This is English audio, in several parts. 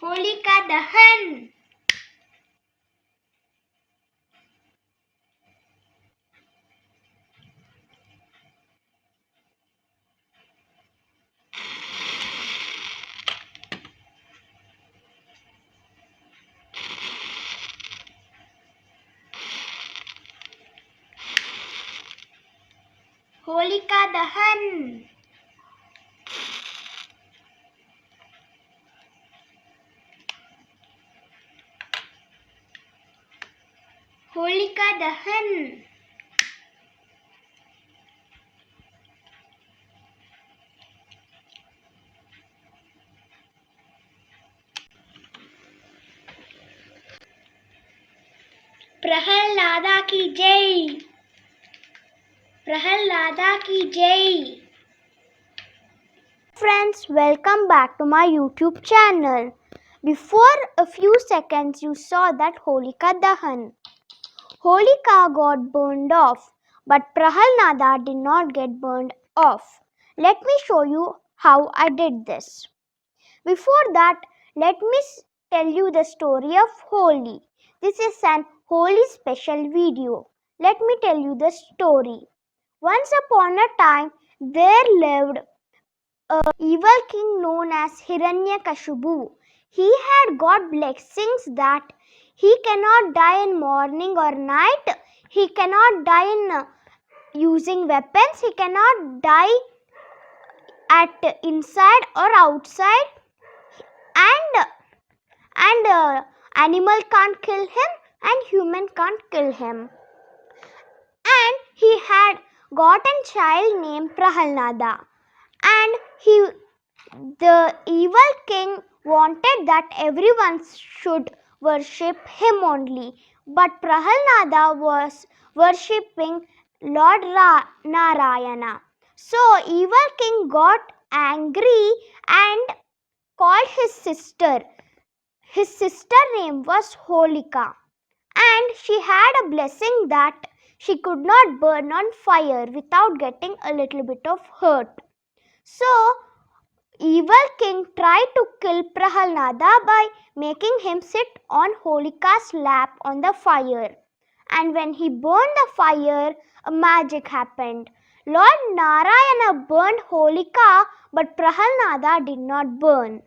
Holika Dahan. Holika Dahan. Holika Dahan. Prahlada की जय. प्रहलादा की जय. Friends, welcome back to my YouTube channel. Before a few seconds you saw that Holika Dahan. Holika got burned off, but Prahalnada did not get burned off. Let me show you how I did this. Before that, let me tell you the story of Holi. This is an Holi special video. Let me tell you the story. Once upon a time, there lived an evil king known as Hiranyakashipu. He had got blessings that he cannot die in morning or night. He cannot die in using weapons. He cannot die at inside or outside. And animal can't kill him and human can't kill him. And he had got a child named Prahalnada. And the evil king wanted that everyone should worship him only. But Prahalnada was worshipping Lord Narayana. So evil king got angry and called his sister. His sister name was Holika, and she had a blessing that she could not burn on fire without getting a little bit of hurt. So evil king tried to kill Prahalnada by making him sit on Holika's lap on the fire. And when he burned the fire, a magic happened. Lord Narayana burned Holika, but Prahalnada did not burn.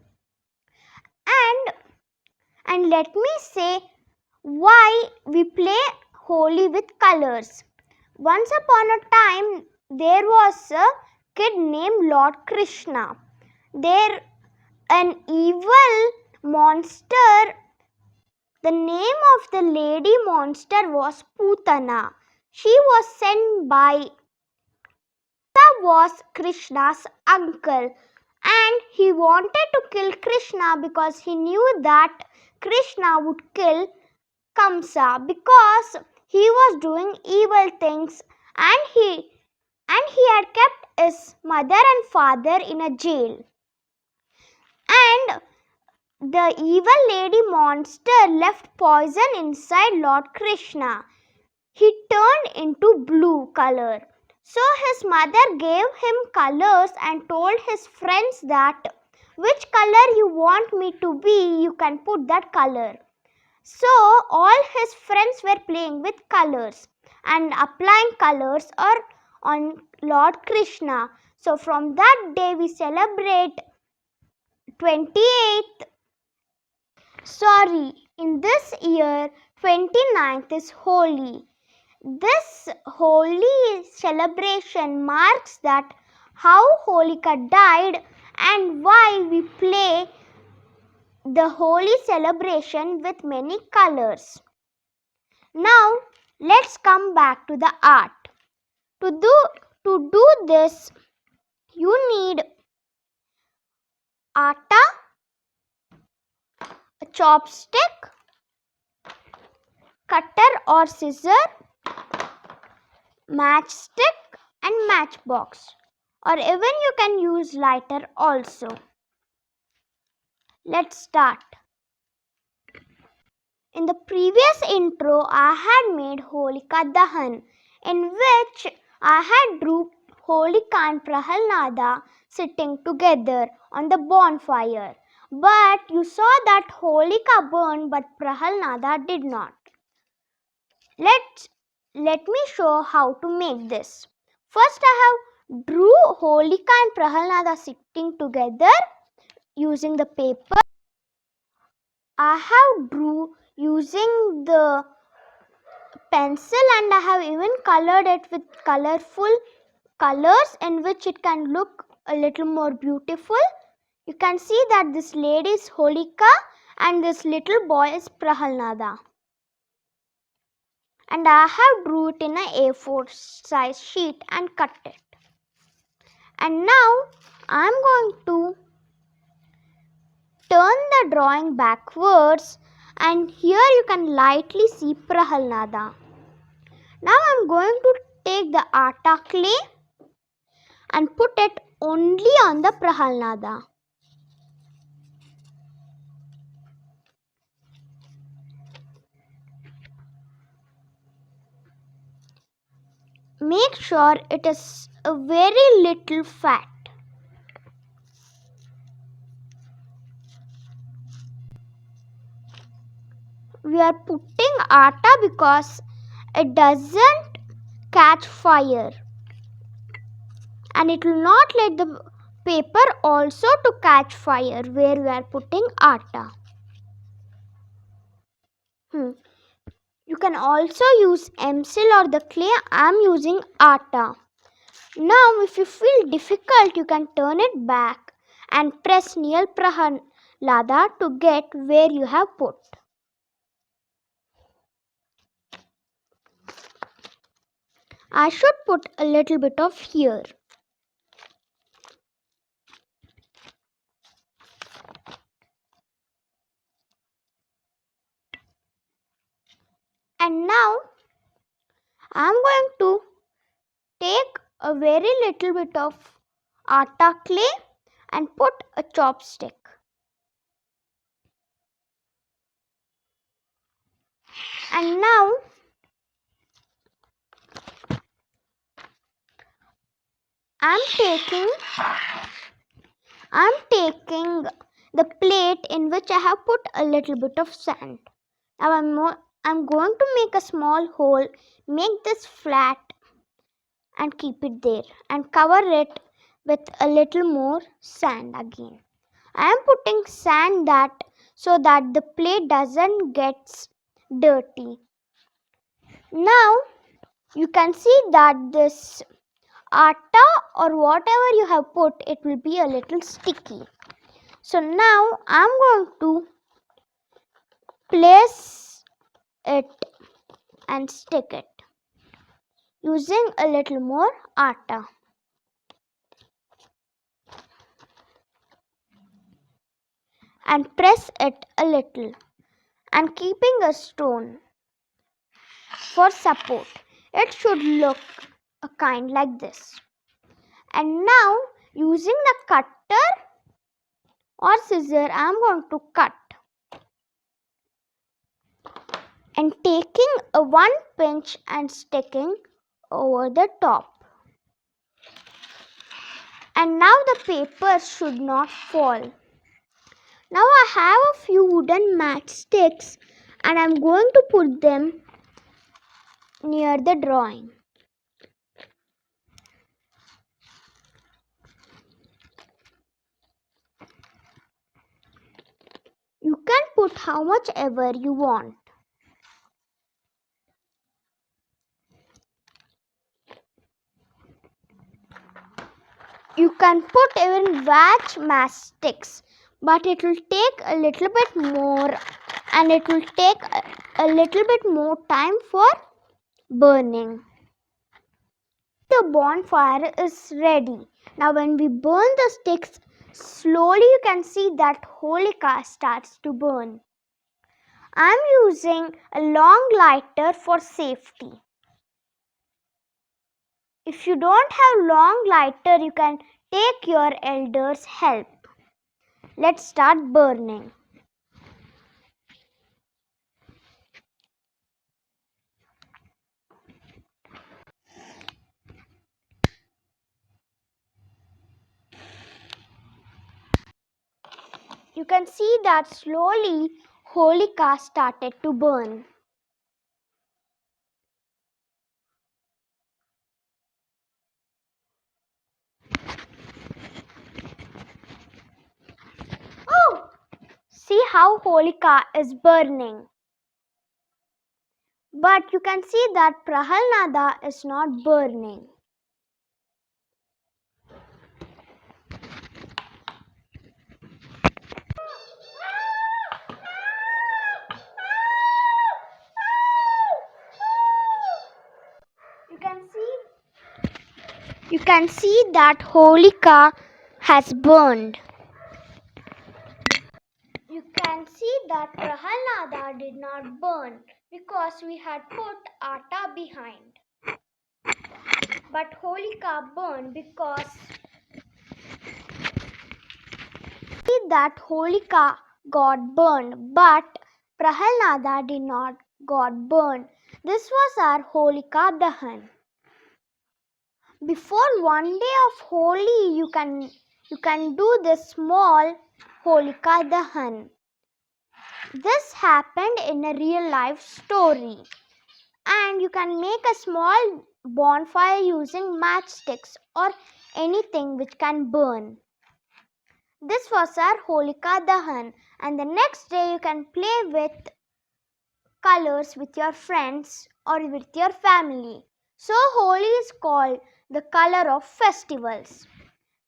And let me say why we play Holi with colors. Once upon a time, there was a kid named Lord Krishna. An evil monster, the name of the lady monster was Putana. She was sent by was Krishna's uncle, and he wanted to kill Krishna because he knew that Krishna would kill Kamsa because he was doing evil things, and he had kept his mother and father in a jail. And the evil lady monster left poison inside Lord Krishna. He turned into blue color. So his mother gave him colors and told his friends that which color you want me to be, you can put that color. So all his friends were playing with colors and applying colors on Lord Krishna. So from that day we celebrate 28th. In this year 29th is Holi. This Holi celebration marks that how Holika died and why we play the Holi celebration with many colors. Now let's come back to the art. To do this, you need atta, a chopstick, cutter or scissor, matchstick and matchbox, or even you can use lighter also. Let's start. In the previous intro, I had made Holika Dahan, in which I had drew Holika and Prahalnada sitting together on the bonfire. But you saw that Holika burned, but Prahalnada did not. Let me show how to make this. First, I have drew Holika and Prahalnada sitting together using the paper. I have drew using the pencil, and I have even colored it with colorful colors in which it can look a little more beautiful. You can see that this lady is Holika and this little boy is Prahalnada. And I have drew it in a A4 size sheet and cut it. And now I am going to turn the drawing backwards, and here you can lightly see Prahalnada. Now I am going to take the atta clay and put it only on the Prahalnada. Make sure it is a very little fat. We are putting atta because it doesn't catch fire, and it will not let the paper also to catch fire where we are putting atta. You can also use emsil or the clay. I am using atta. Now if you feel difficult, you can turn it back and press near Prahalada to get where you have put. I should put a little bit of here. And now I am going to take a very little bit of atta clay and put a chopstick. And now I am taking the plate in which I have put a little bit of sand. Now I'm going to make a small hole, make this flat and keep it there and cover it with a little more sand again. I am putting sand so that the plate doesn't get dirty. Now you can see that this atta or whatever you have put, it will be a little sticky. So now I am going to place it and stick it using a little more atta. And press it a little and keeping a stone for support. It should look a kind like this. And now using the cutter or scissor, I am going to cut and taking a one pinch and sticking over the top. And now the paper should not fall. Now I have a few wooden matchsticks and I am going to put them near the drawing. You can put how much ever you want. You can put even wax matchsticks, but it will take a little bit more and it will take a little bit more time for burning. The bonfire is ready. Now when we burn the sticks, slowly you can see that Holika starts to burn. I am using a long lighter for safety. If you don't have long lighter, you can take your elder's help. Let's start burning. You can see that slowly Holika started to burn. Oh! See how Holika is burning. But you can see that Prahalnada is not burning. You can see that Holika has burned. You can see that Prahalnada did not burn because we had put atta behind. But Holika burned because see that Holika got burned, but Prahalnada did not got burned. This was our Holika Dahan. Before one day of Holi, you can do this small Holika Dahan. This happened in a real life story, and you can make a small bonfire using matchsticks or anything which can burn. This was our Holika Dahan, and the next day you can play with colors with your friends or with your family. So Holi is called the color of festivals.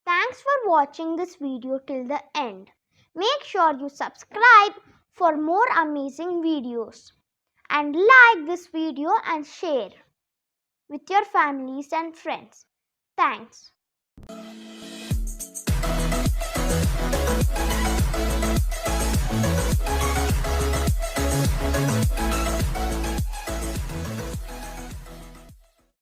Thanks for watching this video till the end. Make sure you subscribe for more amazing videos and like this video and share with your families and friends. Thanks.